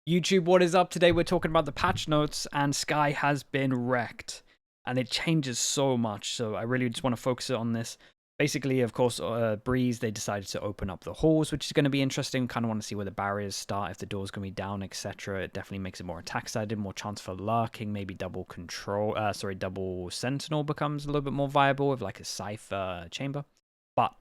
YouTube, what is up? Today we're talking about the patch notes, and Skye has been wrecked. And it changes so much, so I really just want to focus on this. Basically, of course, Breeze, they decided to open up the halls, which is going to be interesting. Kind of want to see where the barriers start, if the door's going to be down, etc. It definitely makes it more attack-sided, more chance for lurking, maybe double sentinel becomes a little bit more viable with like a Cypher chamber. But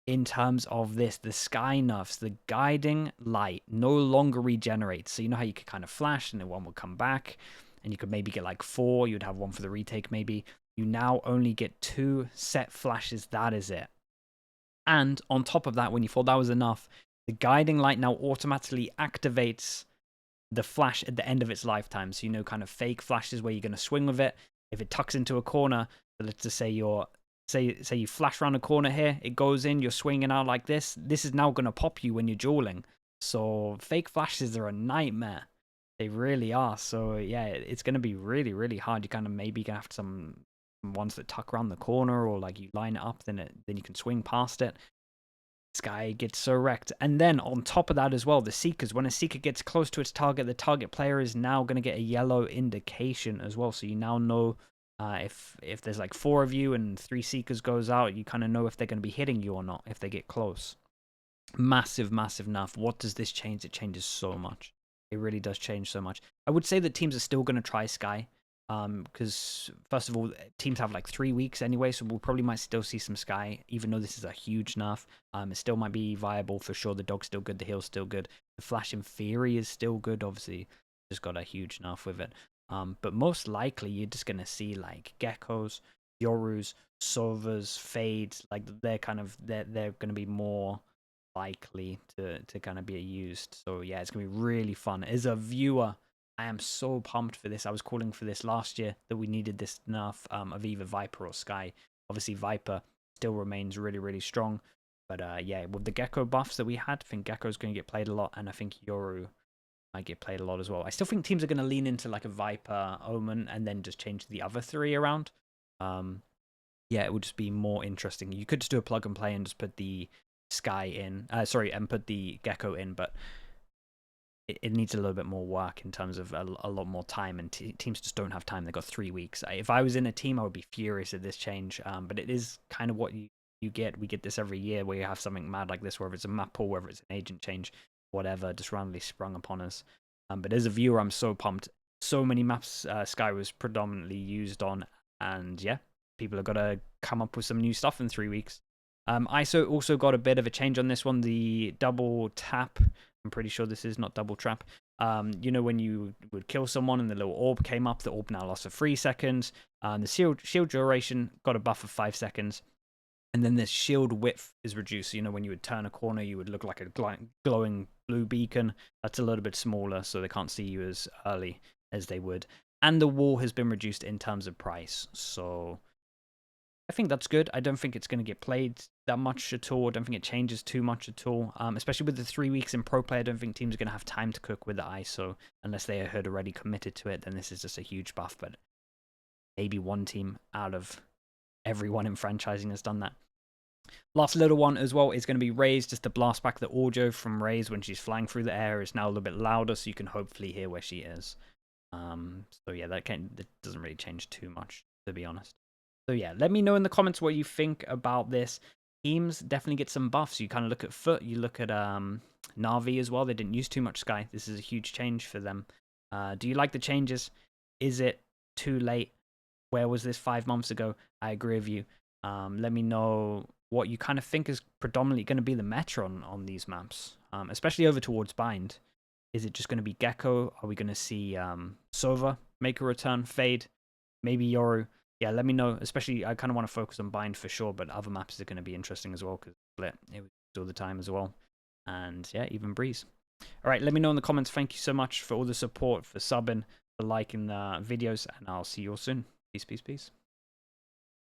in terms of this, the Skye nerfs, the guiding light no longer regenerates. So you know how you could kind of flash and then one would come back, and you could maybe get like 4, you'd have one for the retake maybe. You now only get 2 set flashes, that is it. And on top of that, when you thought that was enough, the guiding light now automatically activates the flash at the end of its lifetime. So you know, kind of fake flashes where you're going to swing with it. If it tucks into a corner, so let's just say say you flash around a corner here, it goes in, you're swinging out like this. This is now going to pop you when you're dueling. So fake flashes are a nightmare. They really are. So yeah, it's going to be really, really hard. You kind of maybe gonna have some ones that tuck around the corner, or like you line it up, then you can swing past it. Skye gets so wrecked. And then on top of that as well, the Seekers. When a Seeker gets close to its target, the target player is now going to get a yellow indication as well. So you now know if there's like 4 of you and 3 Seekers goes out, you kind of know if they're going to be hitting you or not if they get close. Massive, massive nerf. What does this change? It changes so much. It really does change so much. I would say that teams are still going to try Skye. Because first of all, teams have like 3 weeks anyway, so we'll probably might still see some Skye, even though this is a huge nerf. It still might be viable for sure. The dog's still good, the heal's still good, the flash in theory is still good. Obviously, just got a huge nerf with it. But most likely you're just gonna see like geckos, yorus, sovas, fades. Like they're gonna be more likely to kind of be used. So yeah, it's gonna be really fun. As a viewer, I am so pumped for this. I was calling for this last year, that we needed this nerf of either Viper or Skye. Obviously, Viper still remains really, really strong. But yeah, with the Gecko buffs that we had, I think Gecko's going to get played a lot, and I think Yoru might get played a lot as well. I still think teams are going to lean into like a Viper, Omen, and then just change the other 3 around. Yeah, it would just be more interesting. You could just do a plug and play and just put the Skye in. And put the Gecko in, but it needs a little bit more work in terms of a lot more time, and teams just don't have time. They've got 3 weeks. If I was in a team, I would be furious at this change. But it is kind of what you get. We get this every year where you have something mad like this, whether it's a map pull, whether it's an agent change, whatever, just randomly sprung upon us. But as a viewer, I'm so pumped. So many maps Skye was predominantly used on, and yeah, people have got to come up with some new stuff in 3 weeks. ISO also got a bit of a change on this one. The double tap, I'm pretty sure this is not double trap. You know, when you would kill someone and the little orb came up, the orb now lasts for 3 seconds. The shield duration got a buff of 5 seconds. And then the shield width is reduced. So, you know, when you would turn a corner, you would look like a glowing blue beacon. That's a little bit smaller, so they can't see you as early as they would. And the wall has been reduced in terms of price. So I think that's good. I don't think it's going to get played that much at all. I don't think it changes too much at all. Especially with the 3 weeks in pro play, I don't think teams are going to have time to cook with the ISO unless they had already committed to it. Then this is just a huge buff. But maybe one team out of everyone in franchising has done that. Last little one as well is going to be Raze, just to blast back the audio from Raze when she's flying through the air. It's now a little bit louder, so you can hopefully hear where she is. So yeah, that doesn't really change too much, to be honest. So yeah, let me know in the comments what you think about this. Teams definitely get some buffs. You kind of look at Foot, you look at Na'Vi as well. They didn't use too much Skye. This is a huge change for them. Do you like the changes? Is it too late? Where was this 5 months ago? I agree with you. Let me know what you kind of think is predominantly going to be the meta on these maps, especially over towards Bind. Is it just going to be Gecko? Are we going to see Sova make a return? Fade? Maybe Yoru? Yeah, let me know. Especially, I kind of want to focus on Bind for sure, but other maps are going to be interesting as well, because Split, it was all the time as well. And yeah, even Breeze. All right, let me know in the comments. Thank you so much for all the support, for subbing, for liking the videos, and I'll see you all soon. Peace, peace, peace.